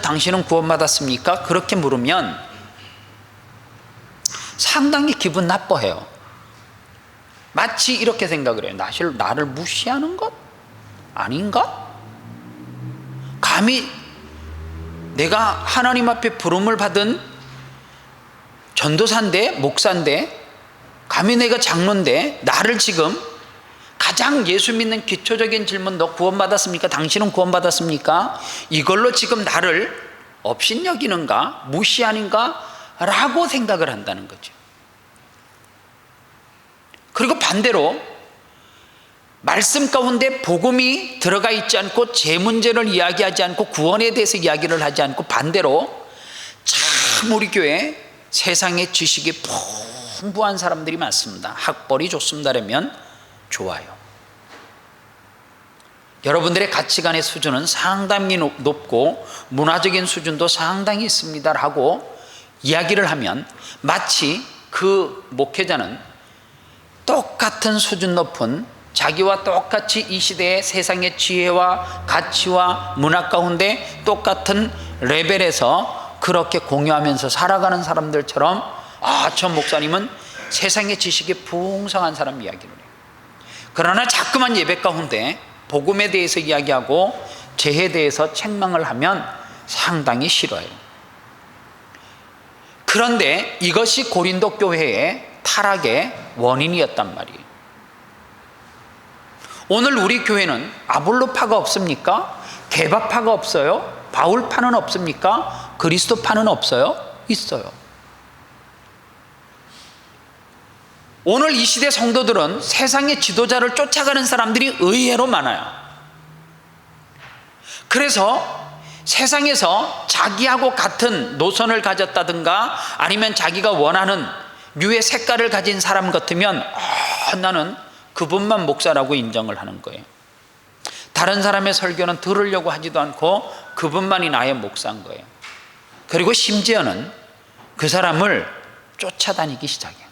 당신은 구원받았습니까? 그렇게 물으면 상당히 기분 나빠해요. 마치 이렇게 생각을 해요. 나를 무시하는 것? 아닌가? 감히 내가 하나님 앞에 부름을 받은 전도사인데, 목사인데, 감히 내가 장로인데 나를 지금 가장 예수 믿는 기초적인 질문, 너 구원받았습니까? 당신은 구원받았습니까? 이걸로 지금 나를 업신여기는가? 무시하는가? 라고 생각을 한다는 거죠. 그리고 반대로 말씀 가운데 복음이 들어가 있지 않고 제 문제를 이야기하지 않고 구원에 대해서 이야기를 하지 않고 반대로 참 우리 교회 세상의 지식이 풍부한 사람들이 많습니다. 학벌이 좋습니다라면 좋아요. 여러분들의 가치관의 수준은 상당히 높고 문화적인 수준도 상당히 있습니다라고 이야기를 하면 마치 그 목회자는 똑같은 수준 높은 자기와 똑같이 이 시대의 세상의 지혜와 가치와 문화 가운데 똑같은 레벨에서 그렇게 공유하면서 살아가는 사람들처럼 저 목사님은 세상의 지식이 풍성한 사람 이야기를 해요. 그러나 자꾸만 예배 가운데 복음에 대해서 이야기하고 죄에 대해서 책망을 하면 상당히 싫어요. 그런데 이것이 고린도 교회의 타락의 원인이었단 말이에요. 오늘 우리 교회는 아볼로파가 없습니까? 게바파가 없어요? 바울파는 없습니까? 그리스도파는 없어요? 있어요. 오늘 이 시대 성도들은 세상의 지도자를 쫓아가는 사람들이 의외로 많아요. 그래서 세상에서 자기하고 같은 노선을 가졌다든가 아니면 자기가 원하는 류의 색깔을 가진 사람 같으면 나는 그분만 목사라고 인정을 하는 거예요. 다른 사람의 설교는 들으려고 하지도 않고 그분만이 나의 목사인 거예요. 그리고 심지어는 그 사람을 쫓아다니기 시작해요.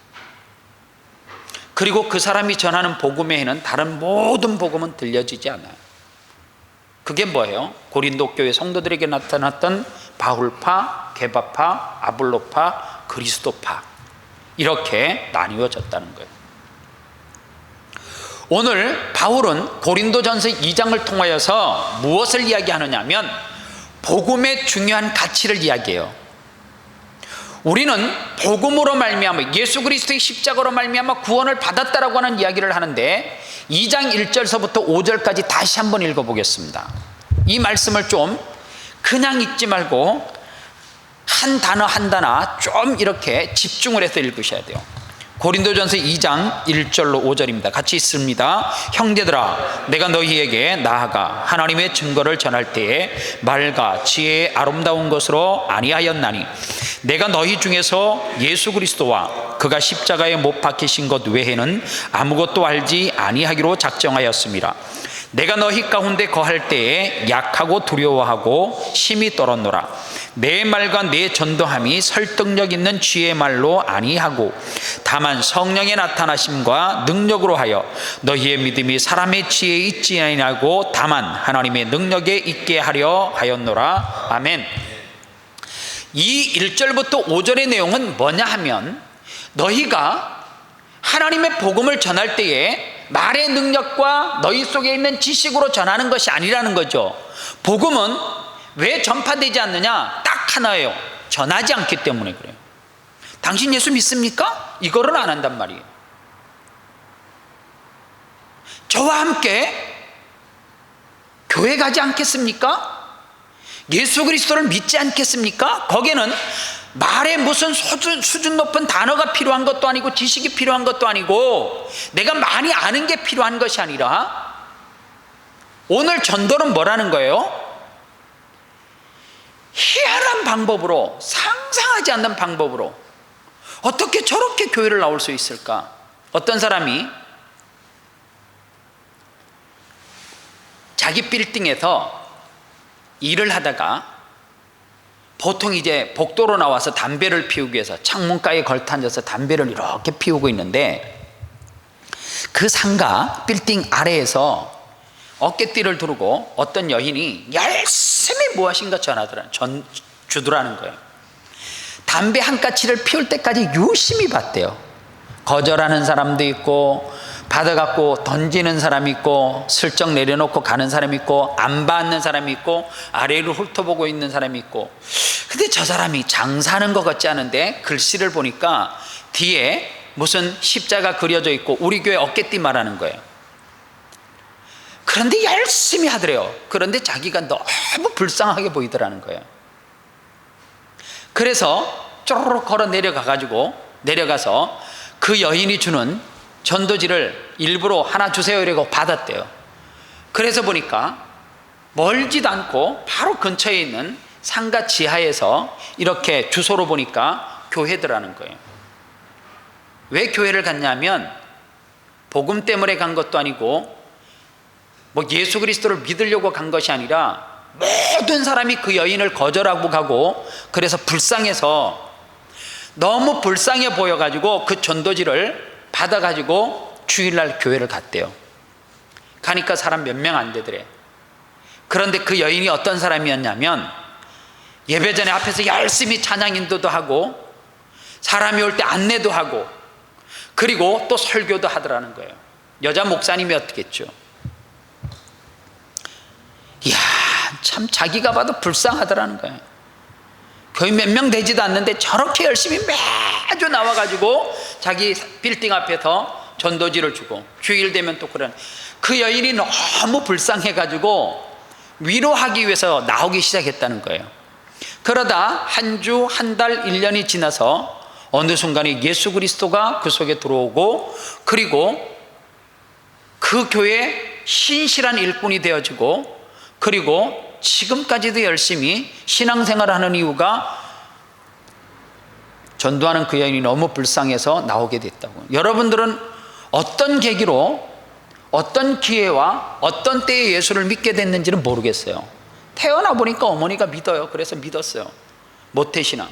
그리고 그 사람이 전하는 복음에는 다른 모든 복음은 들려지지 않아요. 그게 뭐예요? 고린도 교회 성도들에게 나타났던 바울파, 게바파, 아볼로파, 그리스도파, 이렇게 나뉘어졌다는 거예요. 오늘 바울은 고린도전서 2장을 통하여서 무엇을 이야기하느냐 하면 복음의 중요한 가치를 이야기해요. 우리는 복음으로 말미암아 예수 그리스도의 십자가로 말미암아 구원을 받았다라고 하는 이야기를 하는데 2장 1절서부터 5절까지 다시 한번 읽어보겠습니다. 이 말씀을 좀 그냥 읽지 말고 한 단어 한 단어 좀 이렇게 집중을 해서 읽으셔야 돼요. 고린도전서 2장 1절로 5절입니다. 같이 있습니다. 형제들아, 내가 너희에게 나아가 하나님의 증거를 전할 때에 말과 지혜의 아름다운 것으로 아니하였나니 내가 너희 중에서 예수 그리스도와 그가 십자가에 못 박히신 것 외에는 아무것도 알지 아니하기로 작정하였습니다. 내가 너희 가운데 거할 때에 약하고 두려워하고 심히 떨었노라. 내 말과 내 전도함이 설득력 있는 지혜의 말로 아니하고 다만 성령의 나타나심과 능력으로 하여 너희의 믿음이 사람의 지혜에 있지 아니하고 다만 하나님의 능력에 있게 하려 하였노라. 아멘. 이 1절부터 5절의 내용은 뭐냐 하면 너희가 하나님의 복음을 전할 때에 말의 능력과 너희 속에 있는 지식으로 전하는 것이 아니라는 거죠. 복음은 왜 전파되지 않느냐? 딱 하나예요. 전하지 않기 때문에 그래요. 당신 예수 믿습니까? 이거를 안 한단 말이에요. 저와 함께 교회 가지 않겠습니까? 예수 그리스도를 믿지 않겠습니까? 거기는 말에 무슨 수준 높은 단어가 필요한 것도 아니고 지식이 필요한 것도 아니고 내가 많이 아는 게 필요한 것이 아니라 오늘 전도는 뭐라는 거예요? 희한한 방법으로, 상상하지 않는 방법으로 어떻게 저렇게 교회를 나올 수 있을까? 어떤 사람이 자기 빌딩에서 일을 하다가 보통 이제 복도로 나와서 담배를 피우기 위해서 창문가에 걸터앉아서 담배를 이렇게 피우고 있는데 그 상가 빌딩 아래에서 어깨띠를 두르고 어떤 여인이 열심히 무엇인가 주더라는 거예요. 담배 한 가치를 피울 때까지 유심히 봤대요. 거절하는 사람도 있고, 받아갖고 던지는 사람이 있고, 슬쩍 내려놓고 가는 사람이 있고, 안 받는 사람이 있고, 아래로 훑어보고 있는 사람이 있고. 근데 저 사람이 장사하는 것 같지 않은데 글씨를 보니까 뒤에 무슨 십자가 그려져 있고 우리 교회 어깨띠 말하는 거예요. 그런데 열심히 하더래요. 그런데 자기가 너무 불쌍하게 보이더라는 거예요. 그래서 쪼르륵 걸어 내려가서 그 여인이 주는 전도지를 일부러 하나 주세요 이러고 받았대요. 그래서 보니까 멀지도 않고 바로 근처에 있는 상가 지하에서 이렇게 주소로 보니까 교회더라는 거예요. 왜 교회를 갔냐면 복음 때문에 간 것도 아니고 뭐 예수 그리스도를 믿으려고 간 것이 아니라 모든 사람이 그 여인을 거절하고 가고, 그래서 불쌍해서 너무 불쌍해 보여가지고 그 전도지를 받아가지고 주일날 교회를 갔대요. 가니까 사람 몇 명 안 되더래. 그런데 그 여인이 어떤 사람이었냐면 예배 전에 앞에서 열심히 찬양 인도도 하고 사람이 올 때 안내도 하고 그리고 또 설교도 하더라는 거예요. 여자 목사님이었겠죠. 이야, 참 자기가 봐도 불쌍하더라는 거예요. 교회 몇 명 되지도 않는데 저렇게 열심히 매주 나와가지고 자기 빌딩 앞에서 전도지를 주고 주일 되면 또 그런, 그 여인이 너무 불쌍해가지고 위로하기 위해서 나오기 시작했다는 거예요. 그러다 한 주, 한 달, 1년이 지나서 어느 순간에 예수 그리스도가 그 속에 들어오고, 그리고 그 교회에 신실한 일꾼이 되어지고, 그리고 지금까지도 열심히 신앙생활을 하는 이유가 전도하는 그 여인이 너무 불쌍해서 나오게 됐다고. 여러분들은 어떤 계기로, 어떤 기회와 어떤 때에 예수를 믿게 됐는지는 모르겠어요. 태어나 보니까 어머니가 믿어요. 그래서 믿었어요. 모태신앙.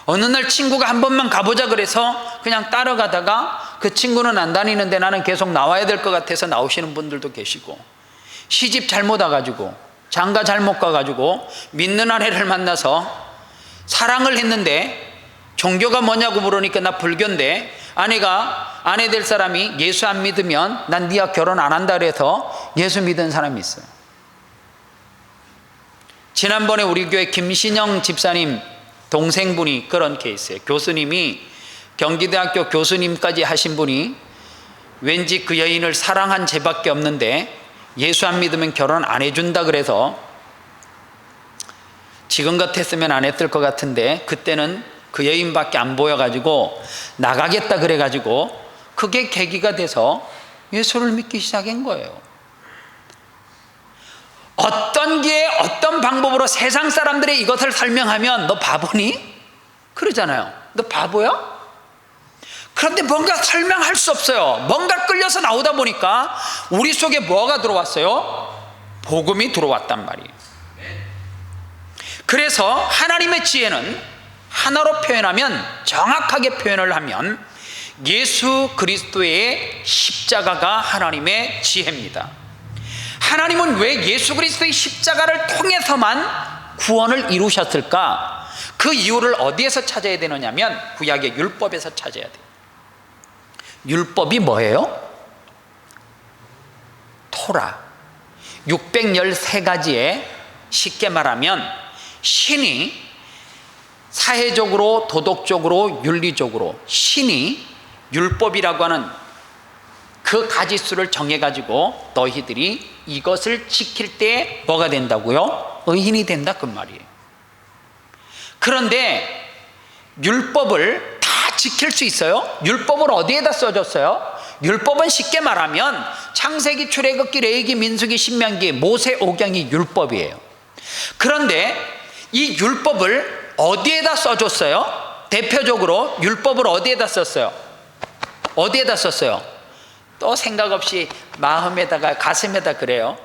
어느 날 친구가 한 번만 가보자 그래서 그냥 따라가다가 그 친구는 안 다니는데 나는 계속 나와야 될 것 같아서 나오시는 분들도 계시고, 시집 잘못 와가지고 장가 잘못 가가지고 믿는 아내를 만나서 사랑을 했는데 종교가 뭐냐고 물으니까 나 불교인데, 아내 될 사람이 예수 안 믿으면 난 네가 결혼 안 한다 그래서 예수 믿은 사람이 있어요. 지난번에 우리 교회 김신영 집사님 동생분이 그런 케이스예요. 교수님이 경기대학교 교수님까지 하신 분이 왠지 그 여인을 사랑한 죄밖에 없는데 예수 안 믿으면 결혼 안 해준다 그래서, 지금 같았으면 안 했을 것 같은데 그때는 그 여인밖에 안 보여가지고 나가겠다 그래가지고 그게 계기가 돼서 예수를 믿기 시작한 거예요. 어떤 기회, 어떤 방법으로 세상 사람들이 이것을 설명하면 너 바보니? 그러잖아요. 너 바보야? 그런데 뭔가 설명할 수 없어요. 뭔가 끌려서 나오다 보니까 우리 속에 뭐가 들어왔어요? 복음이 들어왔단 말이에요. 그래서 하나님의 지혜는 하나로 표현하면, 정확하게 표현을 하면 예수 그리스도의 십자가가 하나님의 지혜입니다. 하나님은 왜 예수 그리스도의 십자가를 통해서만 구원을 이루셨을까? 그 이유를 어디에서 찾아야 되느냐면 구약의 율법에서 찾아야 돼요. 율법이 뭐예요? 토라. 613가지에 쉽게 말하면 신이 사회적으로, 도덕적으로, 윤리적으로 신이 율법이라고 하는 그 가지수를 정해가지고 너희들이 이것을 지킬 때 뭐가 된다고요? 의인이 된다, 그 말이에요. 그런데 율법을 다 지킬 수 있어요? 율법을 어디에다 써줬어요? 율법은 쉽게 말하면 창세기, 출애굽기, 레위기, 민수기, 신명기, 모세, 오경이 율법이에요. 그런데 이 율법을 어디에다 써줬어요? 대표적으로 율법을 어디에다 썼어요? 어디에다 썼어요? 또 생각 없이 마음에다가, 가슴에다 그래요.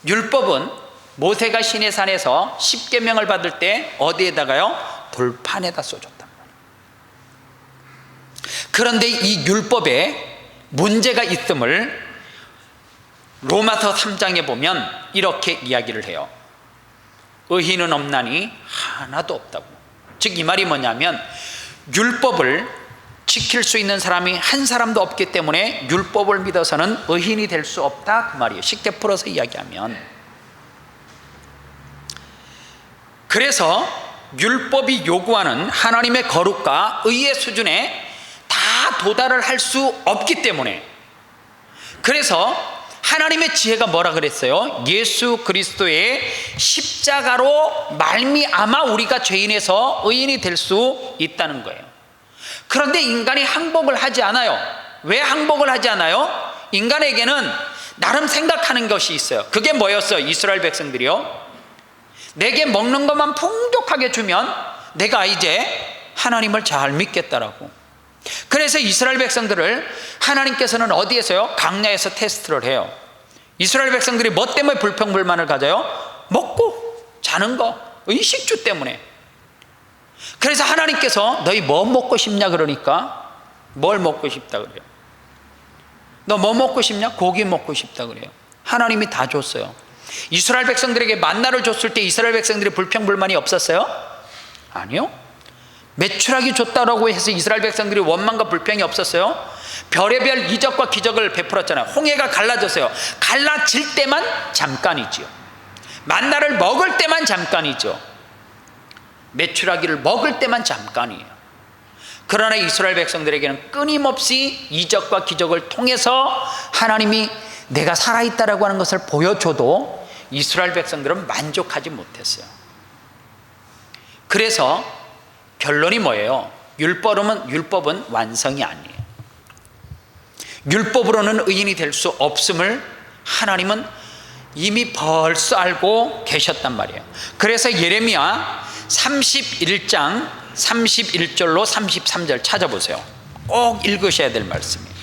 율법은 모세가 시내산에서 10계명을 받을 때 어디에다가요? 돌판에다 써줬단 말이에요. 그런데 이 율법에 문제가 있음을 로마서 3장에 보면 이렇게 이야기를 해요. 의인은 없나니 하나도 없다고. 즉 이 말이 뭐냐면 율법을 지킬 수 있는 사람이 한 사람도 없기 때문에 율법을 믿어서는 의인이 될 수 없다, 그 말이에요. 쉽게 풀어서 이야기하면. 그래서 율법이 요구하는 하나님의 거룩과 의의 수준에 다 도달을 할 수 없기 때문에, 그래서 하나님의 지혜가 뭐라 그랬어요? 예수 그리스도의 십자가로 말미암아 우리가 죄인에서 의인이 될 수 있다는 거예요. 그런데 인간이 항복을 하지 않아요. 왜 항복을 하지 않아요? 인간에게는 나름 생각하는 것이 있어요. 그게 뭐였어요? 이스라엘 백성들이요, 내게 먹는 것만 풍족하게 주면 내가 이제 하나님을 잘 믿겠다라고. 그래서 이스라엘 백성들을 하나님께서는 어디에서요? 광야에서 테스트를 해요. 이스라엘 백성들이 뭐 때문에 불평불만을 가져요? 먹고 자는 거, 의식주 때문에. 그래서 하나님께서 너희 뭐 먹고 싶냐 그러니까 뭘 먹고 싶다 그래요? 너 뭐 먹고 싶냐? 고기 먹고 싶다 그래요. 하나님이 다 줬어요. 이스라엘 백성들에게 만나를 줬을 때 이스라엘 백성들이 불평불만이 없었어요? 아니요. 메추라기 줬다라고 해서 이스라엘 백성들이 원망과 불평이 없었어요? 별의별 이적과 기적을 베풀었잖아요. 홍해가 갈라졌어요. 갈라질 때만 잠깐이지요. 만나를 먹을 때만 잠깐이죠. 메추라기를 먹을 때만 잠깐이에요. 그러나 이스라엘 백성들에게는 끊임없이 이적과 기적을 통해서 하나님이 내가 살아있다라고 하는 것을 보여줘도 이스라엘 백성들은 만족하지 못했어요. 그래서 결론이 뭐예요? 율법은 완성이 아니에요. 율법으로는 의인이 될 수 없음을 하나님은 이미 벌써 알고 계셨단 말이에요. 그래서 예레미야 31장 31절로 33절 찾아보세요. 꼭 읽으셔야 될 말씀이에요.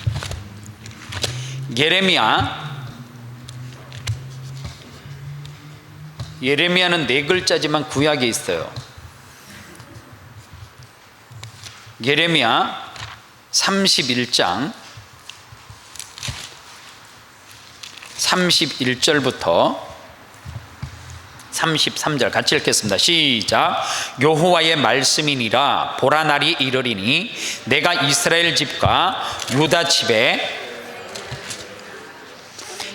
예레미야는 4글자지만 구약에 있어요. 예레미야 31장 31절부터 33절 같이 읽겠습니다. 시작. 여호와의 말씀이니라. 보라, 날이 이르리니 내가 이스라엘 집과 유다 집에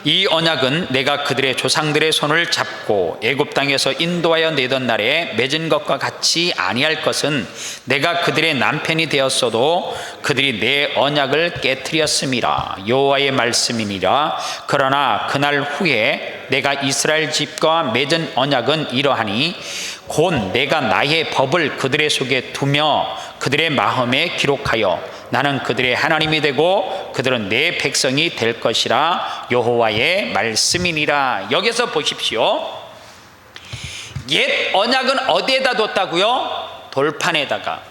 이 언약은 내가 그들의 조상들의 손을 잡고 애굽 땅에서 인도하여 내던 날에 맺은 것과 같이 아니할 것은 내가 그들의 남편이 되었어도 그들이 내 언약을 깨뜨렸음이라. 여호와의 말씀이니라. 그러나 그날 후에 내가 이스라엘 집과 맺은 언약은 이러하니 곧 내가 나의 법을 그들의 속에 두며 그들의 마음에 기록하여 나는 그들의 하나님이 되고 그들은 내 백성이 될 것이라. 여호와의 말씀이니라. 여기서 보십시오. 옛 언약은 어디에다 뒀다고요? 돌판에다가.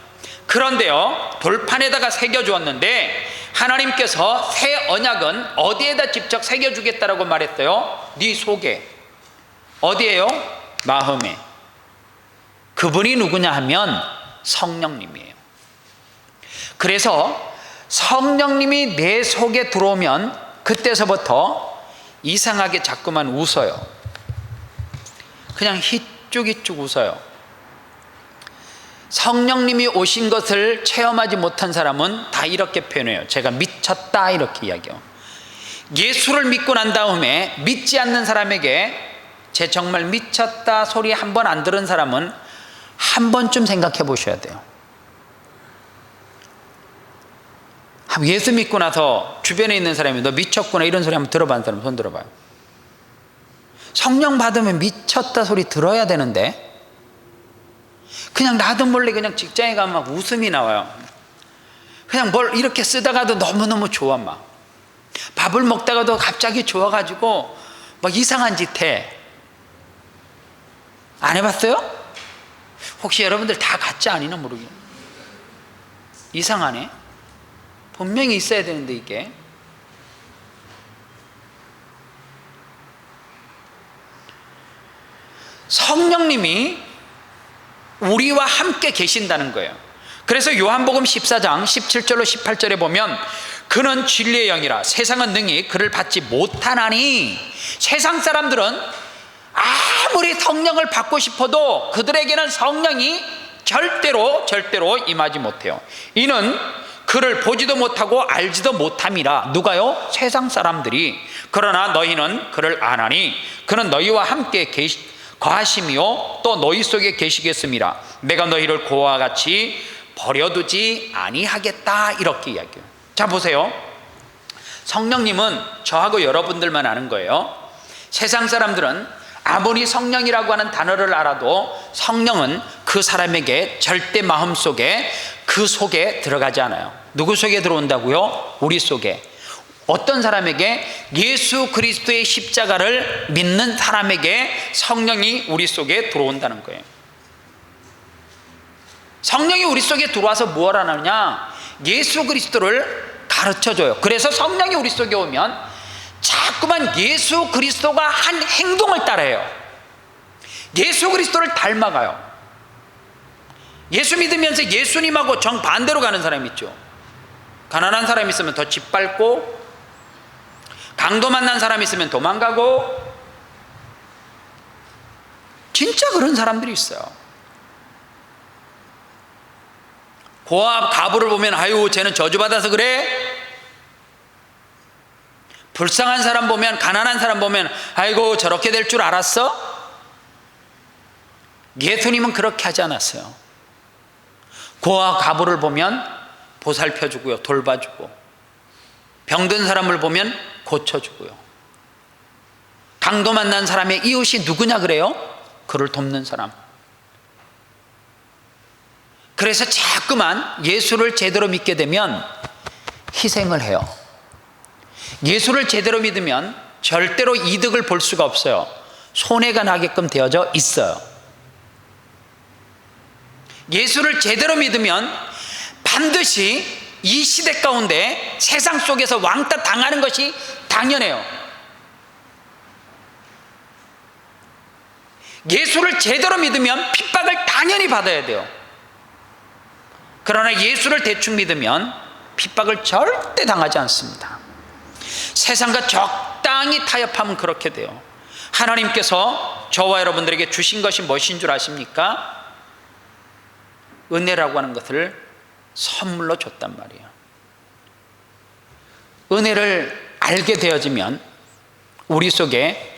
그런데요, 돌판에다가 새겨주었는데 하나님께서 새 언약은 어디에다 직접 새겨주겠다라고 말했어요? 네 속에. 어디에요? 마음에. 그분이 누구냐 하면 성령님이에요. 그래서 성령님이 내 속에 들어오면 그때서부터 이상하게 자꾸만 웃어요. 그냥 희쭉희쭉 웃어요. 성령님이 오신 것을 체험하지 못한 사람은 다 이렇게 표현해요. 제가 미쳤다, 이렇게 이야기해요. 예수를 믿고 난 다음에 믿지 않는 사람에게 제 정말 미쳤다 소리 한 번 안 들은 사람은 한 번쯤 생각해 보셔야 돼요. 예수 믿고 나서 주변에 있는 사람이 너 미쳤구나 이런 소리 한번 들어본 사람 손 들어봐요. 성령 받으면 미쳤다 소리 들어야 되는데 그냥 나도 몰래 그냥 직장에 가면 막 웃음이 나와요. 그냥 뭘 이렇게 쓰다가도 너무너무 좋아. 막 밥을 먹다가도 갑자기 좋아가지고 막 이상한 짓 해. 안 해봤어요? 혹시 여러분들 다 같지 아니나 모르겠어요. 이상하네. 분명히 있어야 되는데 이게. 성령님이 우리와 함께 계신다는 거예요. 그래서 요한복음 14장 17절로 18절에 보면 그는 진리의 영이라 세상은 능히 그를 받지 못하나니, 세상 사람들은 아무리 성령을 받고 싶어도 그들에게는 성령이 절대로 임하지 못해요. 이는 그를 보지도 못하고 알지도 못함이라. 누가요? 세상 사람들이. 그러나 너희는 그를 아나니 그는 너희와 함께 거하시며 또 너희 속에 계시겠음이라. 내가 너희를 고와 같이 버려두지 아니하겠다. 이렇게 이야기해요. 자, 보세요. 성령님은 저하고 여러분들만 아는 거예요. 세상 사람들은 아무리 성령이라고 하는 단어를 알아도 성령은 그 사람에게 절대 마음속에 그 속에 들어가지 않아요. 누구 속에 들어온다고요? 우리 속에. 어떤 사람에게? 예수 그리스도의 십자가를 믿는 사람에게 성령이 우리 속에 들어온다는 거예요. 성령이 우리 속에 들어와서 무엇 하느냐? 예수 그리스도를 가르쳐줘요. 그래서 성령이 우리 속에 오면 자꾸만 예수 그리스도가 한 행동을 따라해요. 예수 그리스도를 닮아가요. 예수 믿으면서 예수님하고 정반대로 가는 사람 있죠. 가난한 사람 있으면 더 짓밟고, 강도 만난 사람 있으면 도망가고, 진짜 그런 사람들이 있어요. 고압 가부를 보면 아유 쟤는 저주받아서 그래. 불쌍한 사람 보면, 가난한 사람 보면 아이고 저렇게 될 줄 알았어? 예수님은 그렇게 하지 않았어요. 고아 가부를 보면 보살펴주고요, 돌봐주고, 병든 사람을 보면 고쳐주고요. 강도 만난 사람의 이웃이 누구냐 그래요? 그를 돕는 사람. 그래서 자꾸만 예수를 제대로 믿게 되면 희생을 해요. 예수를 제대로 믿으면 절대로 이득을 볼 수가 없어요. 손해가 나게끔 되어져 있어요. 예수를 제대로 믿으면 반드시 이 시대 가운데 세상 속에서 왕따 당하는 것이 당연해요. 예수를 제대로 믿으면 핍박을 당연히 받아야 돼요. 그러나 예수를 대충 믿으면 핍박을 절대 당하지 않습니다. 세상과 적당히 타협하면 그렇게 돼요. 하나님께서 저와 여러분들에게 주신 것이 무엇인 줄 아십니까? 은혜라고 하는 것을 선물로 줬단 말이에요. 은혜를 알게 되어지면 우리 속에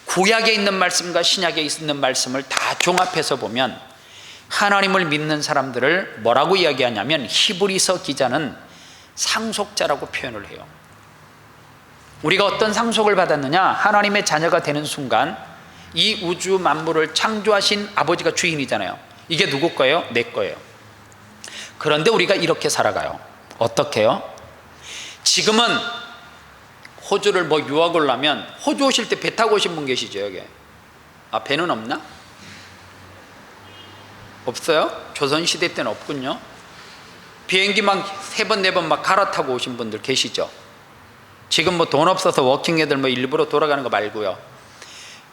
구약에 있는 말씀과 신약에 있는 말씀을 다 종합해서 보면 하나님을 믿는 사람들을 뭐라고 이야기하냐면 히브리서 기자는 상속자라고 표현을 해요. 우리가 어떤 상속을 받았느냐? 하나님의 자녀가 되는 순간 이 우주 만물을 창조하신 아버지가 주인이잖아요. 이게 누구 거예요? 내 거예요. 그런데 우리가 이렇게 살아가요. 어떻게 해요? 지금은 호주를 유학을 하면, 호주 오실 때 배 타고 오신 분 계시죠 여기? 배는 없나? 없어요? 조선시대 때는 없군요. 비행기 막 3번 4번 막 갈아타고 오신 분들 계시죠? 지금 돈 없어서 워킹애들 일부러 돌아가는 거 말고요.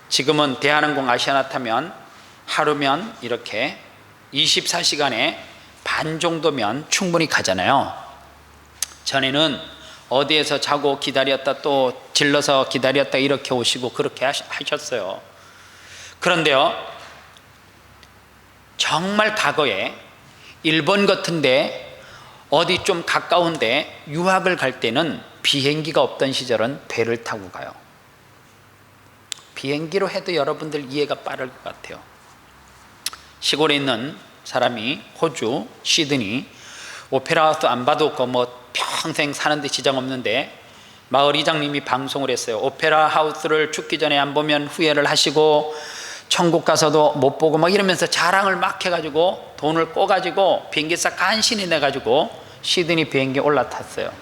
지금은 대한항공 아시아나 타면 하루면 이렇게 24시간에 반 정도면 충분히 가잖아요. 전에는 어디에서 자고 기다렸다 또 질러서 기다렸다 이렇게 오시고 그렇게 하셨어요. 그런데요, 정말 과거에 일본 같은데 어디 좀 가까운데 유학을 갈 때는 비행기가 없던 시절은 배를 타고 가요. 비행기로 해도 여러분들 이해가 빠를 것 같아요. 시골에 있는 사람이 호주 시드니 오페라 하우스 안 봐도 평생 사는데 지장 없는데 마을 이장님이 방송을 했어요. 오페라 하우스를 죽기 전에 안 보면 후회를 하시고 천국 가서도 못 보고 이러면서 자랑을 막 해가지고 돈을 꼬가지고 비행기사 간신히 내가지고 시드니 비행기에 올라탔어요.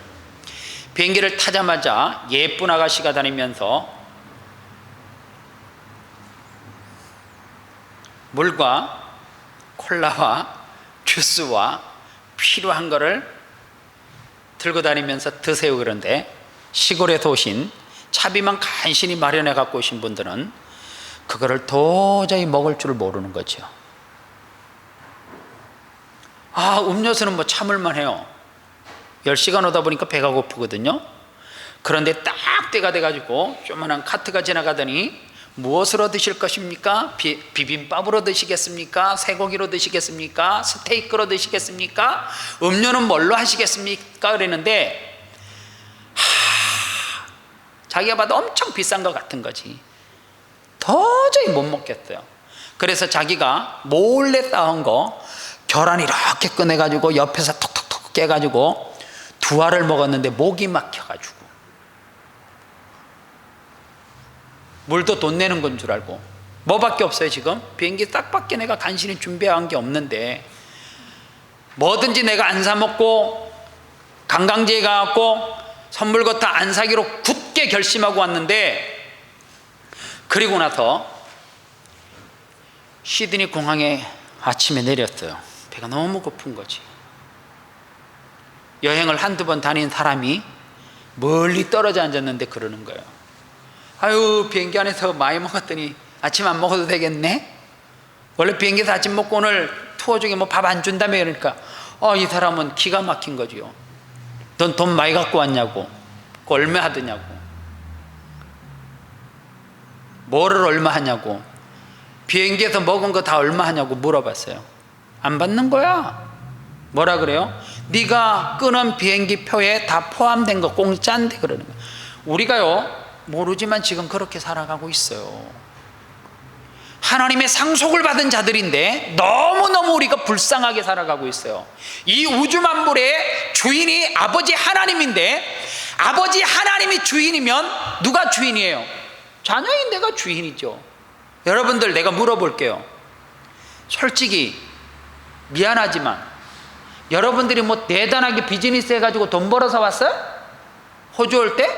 비행기를 타자마자 예쁜 아가씨가 다니면서 물과 콜라와 주스와 필요한 거를 들고 다니면서 드세요. 그런데 시골에서 오신 차비만 간신히 마련해 갖고 오신 분들은 그거를 도저히 먹을 줄 모르는 거죠. 음료수는 참을만 해요. 10시간 오다 보니까 배가 고프거든요. 그런데 딱 때가 돼가지고 조그만한 카트가 지나가더니 무엇으로 드실 것입니까? 비빔밥으로 드시겠습니까? 쇠고기로 드시겠습니까? 스테이크로 드시겠습니까? 음료는 뭘로 하시겠습니까? 그랬는데 자기가 봐도 엄청 비싼 것 같은 거지. 도저히 못 먹겠어요. 그래서 자기가 몰래 따온 거 계란 이렇게 꺼내가지고 옆에서 톡톡톡 깨가지고 두 알을 먹었는데 목이 막혀가지고 물도 돈 내는 건 줄 알고. 뭐밖에 없어요 지금? 비행기 딱 밖에 내가 간신히 준비한 게 없는데 뭐든지 내가 안 사 먹고 관광지에 가갖고 선물 같은 안 사기로 굳게 결심하고 왔는데, 그리고 나서 시드니 공항에 아침에 내렸어요. 배가 너무 고픈 거지. 여행을 한두 번 다닌 사람이 멀리 떨어져 앉았는데 그러는 거예요. 아유, 비행기 안에서 많이 먹었더니 아침 안 먹어도 되겠네? 원래 비행기에서 아침 먹고 오늘 투어 중에 뭐 밥 안 준다며. 그러니까 이 사람은 기가 막힌 거지요. 넌 돈 많이 갖고 왔냐고, 그 얼마 하더냐고, 뭐를 얼마 하냐고, 비행기에서 먹은 거 다 얼마 하냐고 물어봤어요. 안 받는 거야. 뭐라 그래요? 네가 끊은 비행기 표에 다 포함된 거 공짜인데 그러는 거야. 우리가요 모르지만 지금 그렇게 살아가고 있어요. 하나님의 상속을 받은 자들인데 너무너무 우리가 불쌍하게 살아가고 있어요. 이 우주 만물의 주인이 아버지 하나님인데, 아버지 하나님이 주인이면 누가 주인이에요? 자녀인 내가 주인이죠. 여러분들, 내가 물어볼게요. 솔직히 미안하지만 여러분들이 뭐 대단하게 비즈니스 해가지고 돈 벌어서 왔어요? 호주 올 때?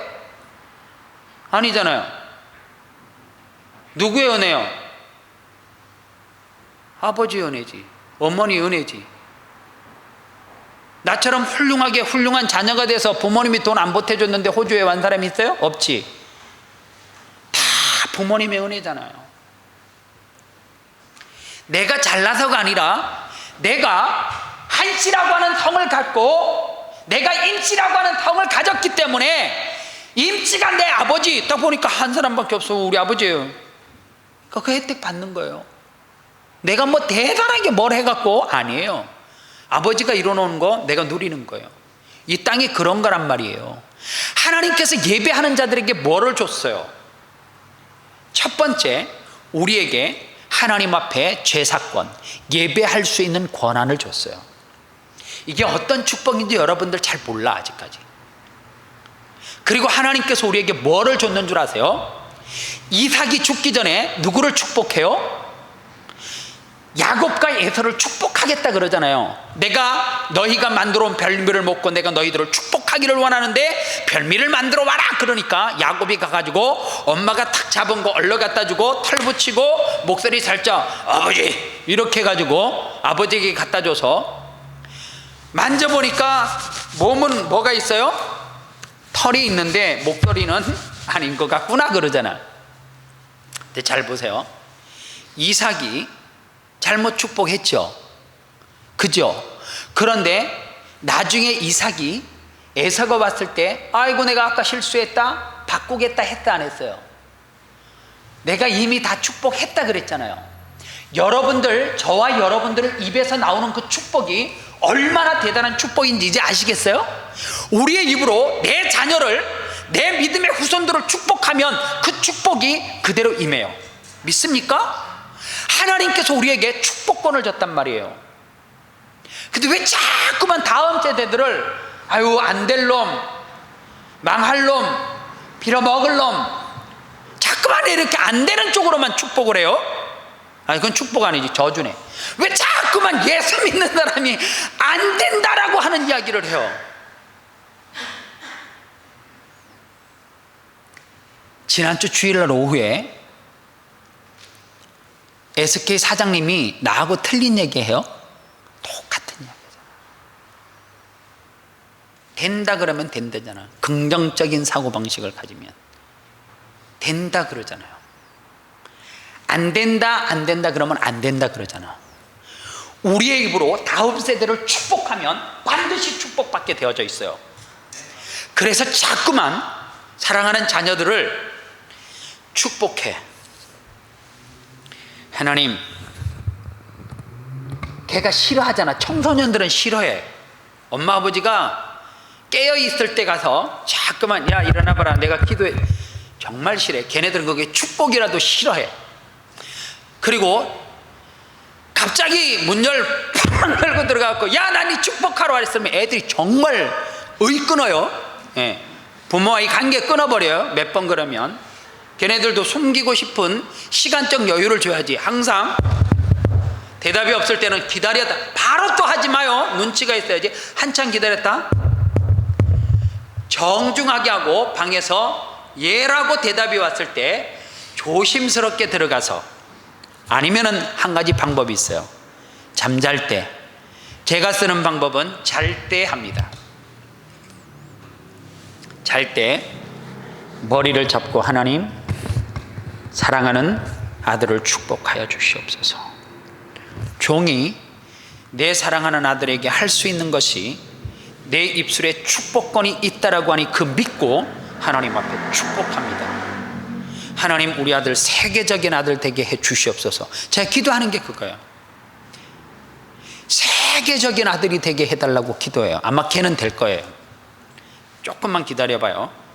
아니잖아요. 누구의 은혜요? 아버지 은혜지, 어머니 은혜지. 나처럼 훌륭한 자녀가 돼서 부모님이 돈 안 보태줬는데 호주에 온 사람이 있어요? 없지. 다 부모님의 은혜잖아요. 내가 잘나서가 아니라 내가 한씨라고 하는 성을 갖고 내가 임씨라고 하는 성을 가졌기 때문에, 임씨가 내 아버지 딱 보니까 한 사람밖에 없어. 우리 아버지예요. 그러니까 그 혜택 받는 거예요. 내가 뭐 대단하게 뭘 해갖고 아니에요. 아버지가 이뤄놓은 거 내가 누리는 거예요. 이 땅이 그런 거란 말이에요. 하나님께서 예배하는 자들에게 뭐를 줬어요? 첫 번째, 우리에게 하나님 앞에 제사권, 예배할 수 있는 권한을 줬어요. 이게 어떤 축복인지 여러분들 잘 몰라 아직까지. 그리고 하나님께서 우리에게 뭐를 줬는 줄 아세요? 이삭이 죽기 전에 누구를 축복해요? 야곱과 에서를 축복하겠다 그러잖아요. 내가 너희가 만들어 온 별미를 먹고 내가 너희들을 축복하기를 원하는데 별미를 만들어 와라. 그러니까 야곱이 가가지고 엄마가 탁 잡은 거 얼려 갖다 주고 털 붙이고 목소리 살짝 아버지 이렇게 해가지고 아버지에게 갖다 줘서 만져보니까 몸은 뭐가 있어요? 털이 있는데 목소리는 아닌 것 같구나 그러잖아. 근데 잘 보세요. 이삭이 잘못 축복했죠. 그죠? 그런데 나중에 이삭이 에서가 왔을 때 아이고 내가 아까 실수했다, 바꾸겠다 했다 안 했어요? 내가 이미 다 축복했다 그랬잖아요. 여러분들, 저와 여러분들 입에서 나오는 그 축복이 얼마나 대단한 축복인지 이제 아시겠어요? 우리의 입으로 내 자녀를, 내 믿음의 후손들을 축복하면 그 축복이 그대로 임해요. 믿습니까? 하나님께서 우리에게 축복권을 줬단 말이에요. 근데 왜 자꾸만 다음 세대들을 아유 안 될 놈, 망할 놈, 빌어먹을 놈, 자꾸만 이렇게 안 되는 쪽으로만 축복을 해요? 아니 그건 축복 아니지, 저주네. 왜 자꾸만 예수 믿는 사람이 안 된다라고 하는 이야기를 해요? 지난주 주일날 오후에 SK 사장님이 나하고 틀린 얘기해요. 똑같은 얘기잖아. 된다 그러면 된다잖아. 긍정적인 사고방식을 가지면 된다 그러잖아요. 안 된다 그러면 안 된다 그러잖아. 우리의 입으로 다음 세대를 축복하면 반드시 축복받게 되어져 있어요. 그래서 자꾸만 사랑하는 자녀들을 축복해. 하나님, 걔가 싫어하잖아. 청소년들은 싫어해. 엄마 아버지가 깨어있을 때 가서 자꾸만 야 일어나봐라 내가 기도해. 정말 싫어해. 걔네들은 그게 축복이라도 싫어해. 그리고 갑자기 문열 팍 열고 들어가고 야 나 네 축복하러 왔으면 애들이 정말 끊어요. 예. 부모와의 관계 끊어버려요. 몇 번 그러면. 걔네들도 숨기고 싶은 시간적 여유를 줘야지. 항상 대답이 없을 때는 기다렸다. 바로 또 하지 마요. 눈치가 있어야지. 한참 기다렸다. 정중하게 하고 방에서 예라고 대답이 왔을 때 조심스럽게 들어가서, 아니면은 한 가지 방법이 있어요. 잠잘 때. 제가 쓰는 방법은 잘 때 합니다. 잘 때 머리를 잡고 하나님, 사랑하는 아들을 축복하여 주시옵소서. 종이 내 사랑하는 아들에게 할 수 있는 것이 내 입술에 축복권이 있다라고 하니 그 믿고 하나님 앞에 축복합니다. 하나님, 우리 아들 세계적인 아들 되게 해 주시옵소서. 제가 기도하는 게 그거예요. 세계적인 아들이 되게 해달라고 기도해요. 아마 걔는 될 거예요. 조금만 기다려봐요.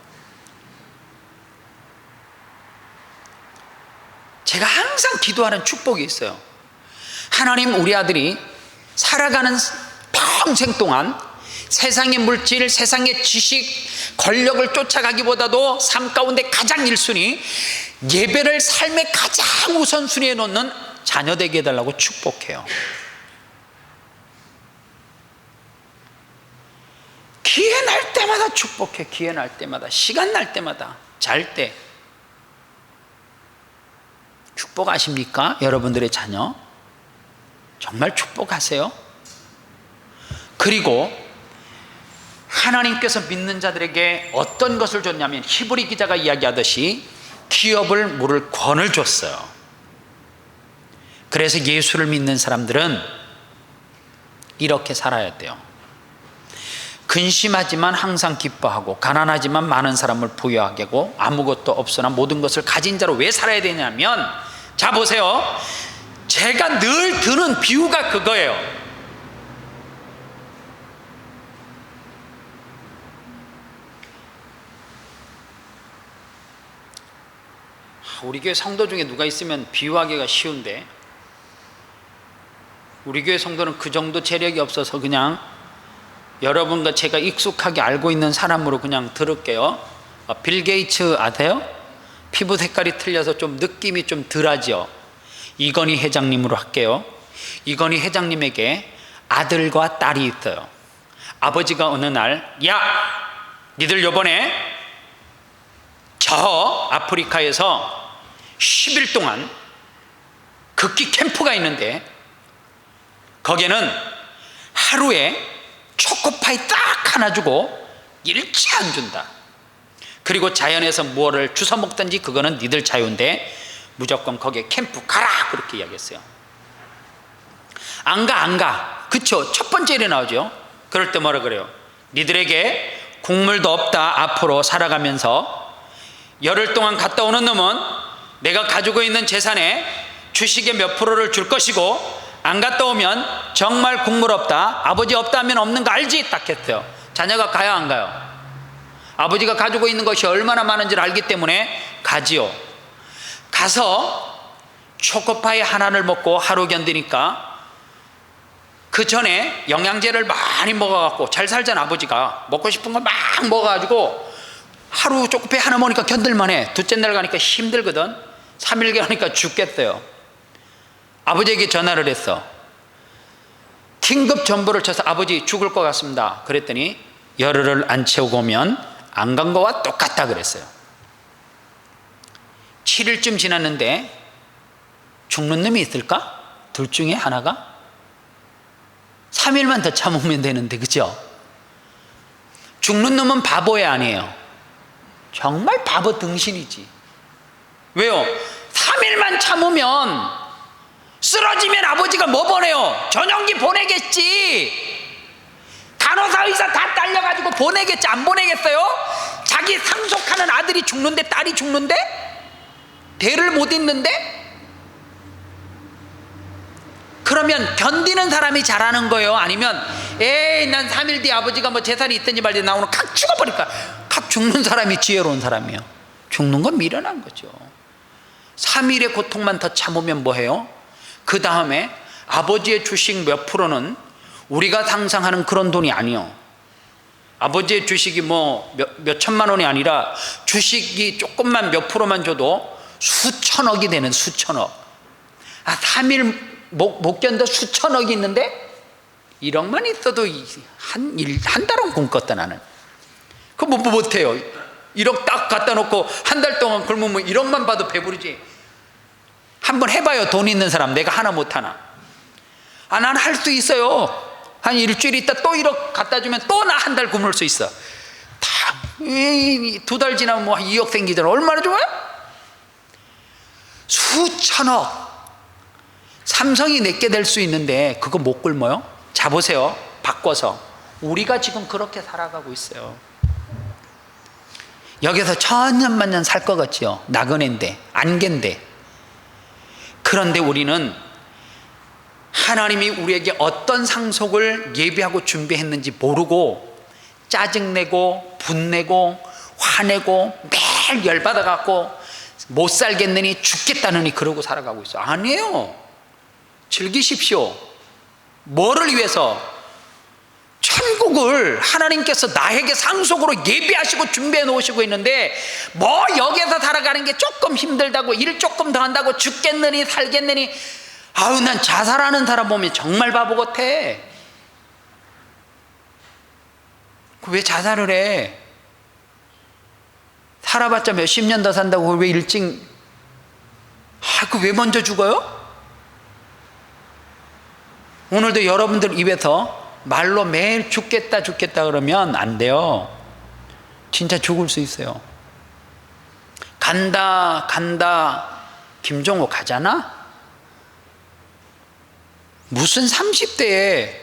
제가 항상 기도하는 축복이 있어요. 하나님, 우리 아들이 살아가는 평생 동안 세상의 물질, 세상의 지식, 권력을 쫓아가기보다도 삶 가운데 가장 1순위, 예배를 삶의 가장 우선순위에 놓는 자녀 되게 해달라고 축복해요. 기회 날 때마다 축복해. 기회 날 때마다, 시간 날 때마다, 잘 때. 축복하십니까? 여러분들의 자녀 정말 축복하세요. 그리고 하나님께서 믿는 자들에게 어떤 것을 줬냐면, 히브리 기자가 이야기하듯이 기업을 물을 권을 줬어요. 그래서 예수를 믿는 사람들은 이렇게 살아야 돼요. 근심하지만 항상 기뻐하고, 가난하지만 많은 사람을 부유하게 하고, 아무것도 없으나 모든 것을 가진 자로 왜 살아야 되냐면, 자 보세요. 제가 늘 드는 비유가 그거예요. 우리 교회 성도 중에 누가 있으면 비유하기가 쉬운데, 우리 교회 성도는 그 정도 재력이 없어서 그냥 여러분과 제가 익숙하게 알고 있는 사람으로 그냥 들을게요. 빌 게이츠 아세요? 피부 색깔이 틀려서 좀 느낌이 좀 덜하죠. 이건희 회장님으로 할게요. 이건희 회장님에게 아들과 딸이 있어요. 아버지가 어느 날, 야, 니들 요번에 저 아프리카에서 10일 동안 극기 캠프가 있는데 거기에는 하루에 초코파이 딱 하나 주고 일치 안 준다. 그리고 자연에서 무엇을 주워 먹든지 그거는 니들 자유인데 무조건 거기에 캠프 가라, 그렇게 이야기했어요. 안 가. 그쵸? 첫 번째 일에 나오죠. 그럴 때 뭐라 그래요? 니들에게 국물도 없다. 앞으로 살아가면서 열흘 동안 갔다 오는 놈은 내가 가지고 있는 재산의 주식의 몇 프로를 줄 것이고, 안 갔다 오면 정말 국물 없다. 아버지 없다 하면 없는 거 알지? 딱 했어요. 자녀가 가요, 안 가요? 아버지가 가지고 있는 것이 얼마나 많은지를 알기 때문에 가지요. 가서 초코파이 하나를 먹고 하루 견디니까, 그 전에 영양제를 많이 먹어갖고 잘 살잖아. 아버지가 먹고 싶은 거 막 먹어가지고 하루 초코파이 하나 먹으니까 견딜만해. 둘째 날 가니까 힘들거든. 3일 가니까 죽겠어요. 아버지에게 전화를 했어. 긴급 전보를 쳐서 아버지 죽을 것 같습니다. 그랬더니 열흘을 안 채우고 오면 안 간 거와 똑같다 그랬어요. 7일쯤 지났는데 죽는 놈이 있을까? 둘 중에 하나가? 3일만 더 참으면 되는데, 그죠? 죽는 놈은 바보야, 아니에요? 정말 바보 등신이지. 왜요? 3일만 참으면 쓰러지면 아버지가 뭐 보내요? 전용기 보내겠지. 간호사 의사 다 딸려가지고 보내겠지. 안 보내겠어요? 자기 상속하는 아들이 죽는데, 딸이 죽는데, 대를 못 잇는데, 그러면 견디는 사람이 잘하는 거예요? 아니면 에이 난 3일 뒤에 아버지가 뭐 재산이 있든지 말든지 나 오늘 각 죽어버릴까? 각 죽는 사람이 지혜로운 사람이에요. 죽는 건 미련한 거죠. 3일의 고통만 더 참으면 뭐해요? 그 다음에 아버지의 주식 몇 프로는 우리가 상상하는 그런 돈이 아니요. 아버지의 주식이 뭐 몇 천만 원이 아니라 주식이 조금만 몇 프로만 줘도 수천억이 되는, 수천억. 3일 못 견뎌 수천억이 있는데 1억만 있어도 한 달은 굶겠다 나는. 그거 뭐 못해요. 1억 딱 갖다 놓고 한 달 동안 굶으면 1억만 봐도 배부르지. 한번 해봐요. 돈 있는 사람. 내가 하나 못하나. 난 할 수 있어요. 한 일주일 있다 또 1억 갖다 주면 또 나 한 달 굶을 수 있어. 다 2달 지나면 뭐 2억 생기잖아. 얼마나 좋아요? 수천억. 삼성이 내게 될 수 있는데 그거 못 굶어요? 자 보세요. 바꿔서 우리가 지금 그렇게 살아가고 있어요. 여기서 천년만년 살 것 같지요. 나그네인데 안개인데. 그런데 우리는 하나님이 우리에게 어떤 상속을 예비하고 준비했는지 모르고 짜증내고 분내고 화내고 매일 열받아갖고 못 살겠느니 죽겠다느니 그러고 살아가고 있어요. 아니에요. 즐기십시오. 뭐를 위해서? 천국을 하나님께서 나에게 상속으로 예비하시고 준비해 놓으시고 있는데 뭐 여기에서 살아가는 게 조금 힘들다고 일 조금 더 한다고 죽겠느니 살겠느니 난 자살하는 사람 보면 정말 바보 같아. 왜 자살을 해? 살아봤자 몇십 년 더 산다고 왜 일찍 왜 먼저 죽어요? 오늘도 여러분들 입에서 말로 매일 죽겠다 그러면 안 돼요. 진짜 죽을 수 있어요. 간다 김종호 가잖아? 무슨 30대에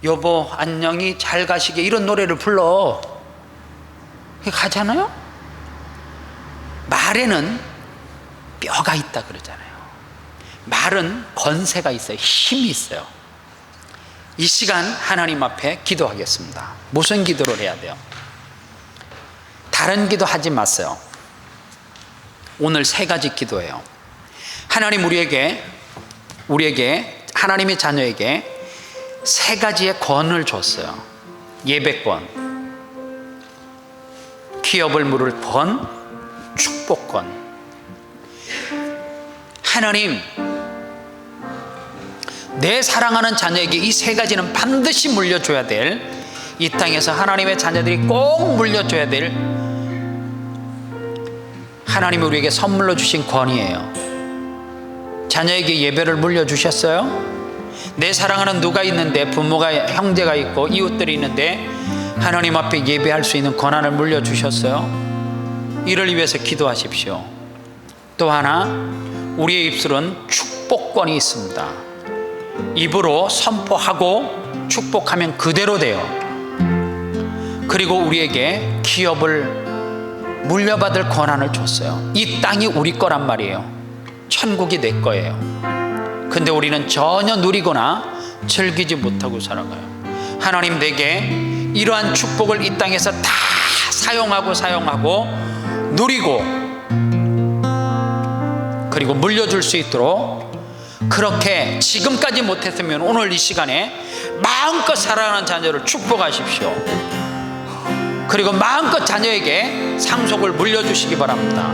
여보 안녕히 잘 가시게 이런 노래를 불러. 가잖아요? 말에는 뼈가 있다 그러잖아요. 말은 권세가 있어요. 힘이 있어요. 이 시간 하나님 앞에 기도하겠습니다. 무슨 기도를 해야 돼요? 다른 기도 하지 마세요. 오늘 3가지 기도예요. 하나님 우리에게 하나님의 자녀에게 3가지의 권을 줬어요. 예배권, 기업을 물을 권, 축복권. 하나님, 내 사랑하는 자녀에게 이 3가지는 반드시 물려줘야 될, 이 땅에서 하나님의 자녀들이 꼭 물려줘야 될 하나님이 우리에게 선물로 주신 권이에요. 자녀에게 예배를 물려주셨어요? 내 사랑하는 누가 있는데, 부모가, 형제가 있고 이웃들이 있는데 하나님 앞에 예배할 수 있는 권한을 물려주셨어요? 이를 위해서 기도하십시오. 또 하나, 우리의 입술은 축복권이 있습니다. 입으로 선포하고 축복하면 그대로 돼요. 그리고 우리에게 기업을 물려받을 권한을 줬어요. 이 땅이 우리 거란 말이에요. 천국이 내 거예요. 근데 우리는 전혀 누리거나 즐기지 못하고 살아가요. 하나님, 내게 이러한 축복을 이 땅에서 다 사용하고 누리고 그리고 물려줄 수 있도록, 그렇게 지금까지 못했으면 오늘 이 시간에 마음껏 사랑하는 자녀를 축복하십시오. 그리고 마음껏 자녀에게 상속을 물려주시기 바랍니다.